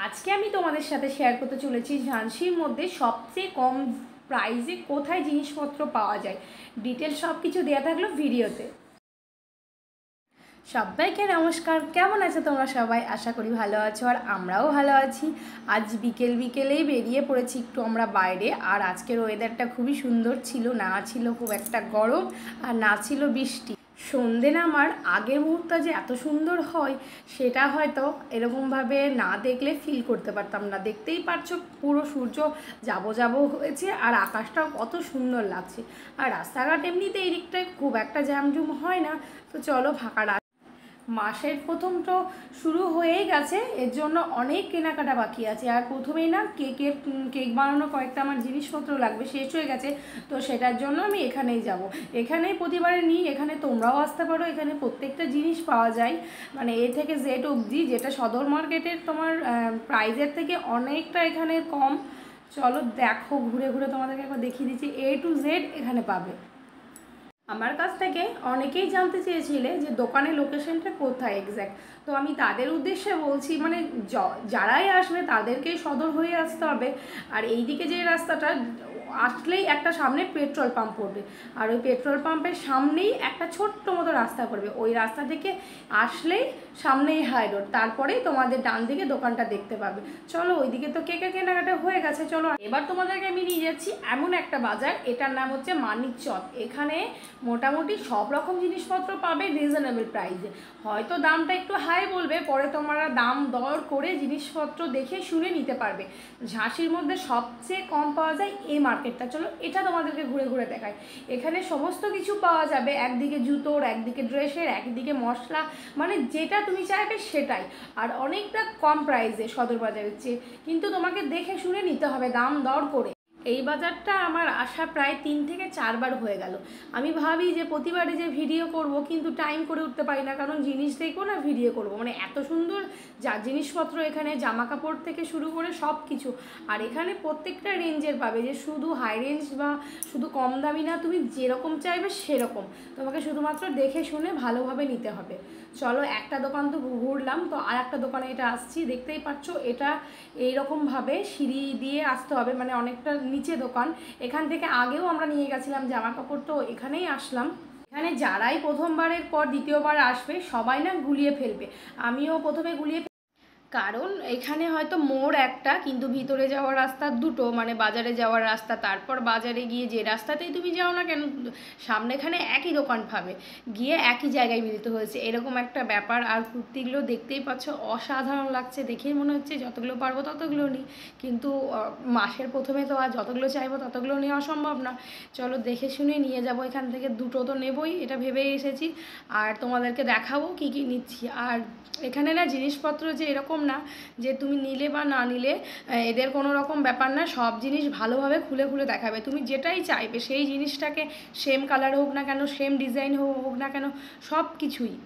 আজকে আমি তোমাদের সাথে শেয়ার করতে চলেছি ঝাঁসির মধ্যে সবচেয়ে কম প্রাইসে কোথায় জিনিসপত্র পাওয়া যায়। ডিটেলস সব কিছু দেওয়া থাকলো ভিডিওতে। সবাইকে নমস্কার, কেমন আছো তোমরা সবাই? আশা করি ভালো আছো আর আমরাও ভালো আছি। আজ বিকেলেই বেরিয়ে পড়েছি একটু আমরা বাইরে। আর আজকের ওয়েদারটা খুবই সুন্দর ছিল, না ছিল খুব একটা গরম আর না ছিল বৃষ্টি। সন্ধে নামার আগের মুহূর্তটা যে এত সুন্দর হয় সেটা হয়তো এরকমভাবে না দেখলে ফিল করতে পারতাম না। দেখতেই পারছো পুরো সূর্য যাবো হয়েছে আর আকাশটাও কত সুন্দর লাগছে। আর রাস্তাঘাট এমনিতে এই দিকটায় খুব একটা জ্যামজুম হয় না। তো চলো ফাঁকা মাসের প্রথম তো শুরু হয়েই গেছে, এর জন্য অনেক কেনাকাটা বাকি আছে। আর প্রথমেই না কেক বানানো কয়েকটা আমার জিনিসপত্র লাগবে, শেষ হয়ে গেছে। তো সেটার জন্য আমি এখানেই যাব। এখানেই প্রতিবারে নিই, এখানে তোমরাও আসতে পারো। এখানে প্রত্যেকটা জিনিস পাওয়া যায়, মানে এ থেকে জেড অবধি, যেটা সদর মার্কেটের তোমার প্রাইজের থেকে অনেকটা এখানে কম। চলো দেখো, ঘুরে ঘুরে তোমাদেরকে একবার দেখিয়ে দিচ্ছি। এ টু জেড এখানে পাবে। আমার কাছ থেকে অনেকেই জানতে চেয়েছিলে যে দোকানের লোকেশনটা কোথায় এক্স্যাক্ট। তো আমি তাদের উদ্দেশ্যে বলছি, মানে যারাই আসবে তাদেরকেই সদর হয়ে আসতে হবে। আর এই দিকে যে রাস্তাটা আসলেই একটা সামনে পেট্রোল পাম্প পড়বে, আর ওই পেট্রোল পাম্পের সামনেই একটা ছোট্ট মতো রাস্তা পড়বে। ওই রাস্তা থেকে আসলেই সামনেই হাই রোড, তারপরেই তোমাদের ডান দিকে দোকানটা দেখতে পাবে। চলো ওইদিকে তো কেকের কেনাকাটা হয়ে গেছে, চলো এবার তোমাদেরকে আমি নিয়ে যাচ্ছি এমন একটা বাজার, এটার নাম হচ্ছে মানিকচক। এখানে মোটামুটি সব রকম জিনিসপত্র পাবে রিজনেবল প্রাইসে। হয়তো দামটা একটু হাই বলবে, পরে তোমরা দাম দর করে জিনিসপত্র দেখে শুনে নিতে পারবে। ঝাঁসির মধ্যে সবচেয়ে কম পাওয়া যায় এই মার্কেটটা। চলো এটা তোমাদেরকে ঘুরে ঘুরে দেখাই। এখানে সমস্ত কিছু পাওয়া যাবে, একদিকে জুতোর, একদিকে ড্রেসের, একদিকে মশলা, মানে যেটা তুমি চাইবে সেটাই। আর অনেকটা কম প্রাইসে সদর বাজারের চেয়ে, কিন্তু তোমাকে দেখে শুনে নিতে হবে দাম দর করে। এই বাজারটা আমার আসা প্রায় 3 থেকে 4 বার হয়ে গেল। আমি ভাবি যে প্রতিবারে যে ভিডিও করব, কিন্তু টাইম করে উঠতে পারি না, কারণ জিনিস দেখবো না ভিডিও করব, মানে এত সুন্দর যা জিনিসপত্র এখানে, জামা কাপড় থেকে শুরু করে সব কিছু। আর এখানে প্রত্যেকটা রেঞ্জের পাবে, যে শুধু হাই রেঞ্জ বা শুধু কম দামি না, তুমি যেরকম চাইবে সেরকম। তোমাকে শুধুমাত্র দেখে শুনে ভালোভাবে নিতে হবে। চলো একটা দোকান তো ঘুরলাম, তো আর একটা দোকানে এটা আসছি, দেখতেই পাচ্ছ। এটা এইরকমভাবে সিঁড়ি দিয়ে আসতে হবে, মানে অনেকটা নিচে দোকান। এখান থেকে আগেও আমরা নিয়ে গেছিলাম জামা কাপড়, তো এখানেই আসলাম। এখানে যারাই প্রথমবারের পর দ্বিতীয়বার আসবে সবাই না গুলিয়ে ফেলবে। আমিও প্রথমে গুলিয়ে, কারণ এখানে হয়তো মোড় একটা, কিন্তু ভিতরে যাওয়ার রাস্তা দুটো, মানে বাজারে যাওয়ার রাস্তা, তারপর বাজারে গিয়ে যে রাস্তাতেই তুমি যাও না কেন সামনেখানে একই দোকান পাবে, গিয়ে একই জায়গায় মিলিত হয়েছে, এরকম একটা ব্যাপার। আর কুর্তিগুলো দেখতেই পাচ্ছ অসাধারণ লাগছে, দেখেই মনে হচ্ছে যতগুলো পারবো ততগুলো নিই। কিন্তু মাসের প্রথমে তো আর যতগুলো চাইবো ততগুলো নেওয়া সম্ভব না। চলো দেখে শুনে নিয়ে যাব, এখান থেকে দুটো তো নেবই, এটা ভেবেই এসেছি। আর তোমাদেরকে দেখাবো কি কি নিচ্ছি। আর এখানে না জিনিসপত্র যে এরকম না যে তুমি নিলে বা না নিলে এদের কোনো রকম ব্যাপার না, সব জিনিস ভালোভাবে খুলে খুলে দেখাবে। তুমি যেটাই চাইবে সেই জিনিসটাকে, সেম কালার হোক না কেন, সেম ডিজাইন হোক না কেন, সব কিছুই।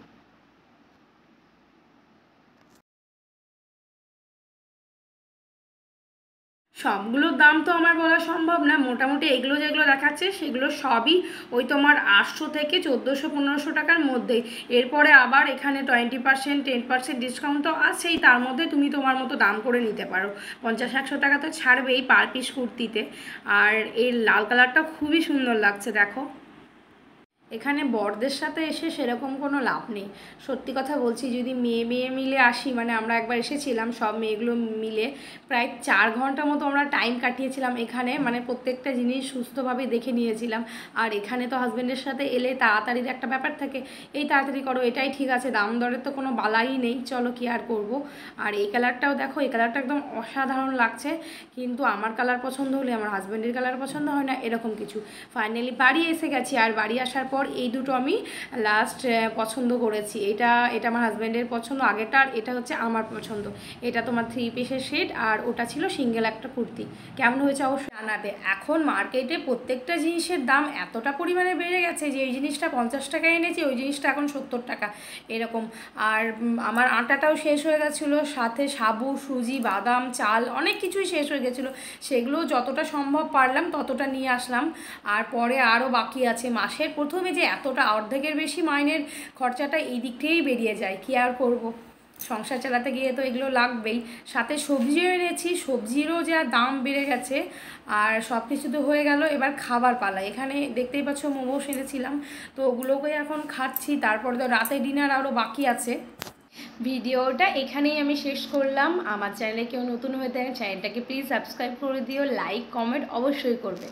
সবগুলোর দাম তো আমার বলা সম্ভব না, মোটামুটি এগুলো যেগুলো দেখাচ্ছে সেগুলো সবই ওই তোমার 800 থেকে 1400-1500 টাকার মধ্যেই। এরপরে আবার এখানে 20%, 10% ডিসকাউন্ট তো আছেই, তার মধ্যে তুমি তোমার মতো দাম করে নিতে পারো। 50-100 টাকা তো ছাড়বেই পার পিস কুর্তিতে। আর এই লাল কালারটা খুবই সুন্দর লাগছে, দেখো। এখানে বরদের সাথে এসে সেরকম কোনো লাভ নেই, সত্যি কথা বলছি। যদি মেয়ে মিলে আসি, মানে আমরা একবার এসেছিলাম সব মেয়েগুলো মিলে, প্রায় 4 ঘন্টা মতো আমরা টাইম কাটিয়েছিলাম এখানে, মানে প্রত্যেকটা জিনিস সুস্থভাবে দেখে নিয়েছিলাম। আর এখানে তো হাজব্যান্ডের সাথে এলে তাড়াতাড়ির একটা ব্যাপার থাকে, এই তাড়াতাড়ি করো এটাই ঠিক আছে, দাম দরের তো কোনো বালাই নেই, চলো কি আর করব। আর এই কালারটাও দেখো, এই কালারটা একদম অসাধারণ লাগছে, কিন্তু আমার কালার পছন্দ হলে আমার হাজব্যান্ডের কালার পছন্দ হয় না, এরকম কিছু। ফাইনালি বাড়ি এসে গেছি, আর বাড়ি আসার পর এই দুটো আমি লাস্ট পছন্দ করেছি। এটা আমার হাজব্যান্ডের পছন্দ আগেটা, আর এটা হচ্ছে আমার পছন্দ। এটা তোমার 3 পিসের সেট, আর ওটা ছিল সিঙ্গেল একটা কুর্তি। কেমন হয়েছে অবশ্যই জানাতে। এখন মার্কেটে প্রত্যেকটা জিনিসের দাম এতটা পরিমাণে বেড়ে গেছে যে এই জিনিসটা 50 টাকায় এনেছি, ওই জিনিসটা এখন 70 টাকা এরকম। আর আমার আটাটাও শেষ হয়ে গেছিলো, সাথে সাবু, সুজি, বাদাম, চাল, অনেক কিছুই শেষ হয়ে গেছিলো। সেগুলো যতটা সম্ভব পারলাম ততটা নিয়ে আসলাম। আর পরে আরও বাকি আছে। মাসের প্রথমে যে এতটা অর্ধেকের বেশি মাইনের খরচাটা এই দিক থেকেই বেরিয়ে যায়, কি আর করব। সংসার চালাতে গিয়ে তো এগুলো লাগবেই, সাথে সবজিও এনেছি, সবজিরও যা দাম বেড়ে গেছে। আর সব কিছু তো হয়ে গেল, এবার খাবার পালা। এখানে দেখতেই পাচ্ছ মোমোস এনেছিলাম, তো ওগুলোকে এখন খাচ্ছি। তারপর তো রাতে ডিনার আরও বাকি আছে। ভিডিওটা এখানেই আমি শেষ করলাম। আমার চ্যানেলে কেউ নতুন হয়ে থাকেন চ্যানেলটাকে প্লিজ সাবস্ক্রাইব করে দিও, লাইক কমেন্ট অবশ্যই করবে।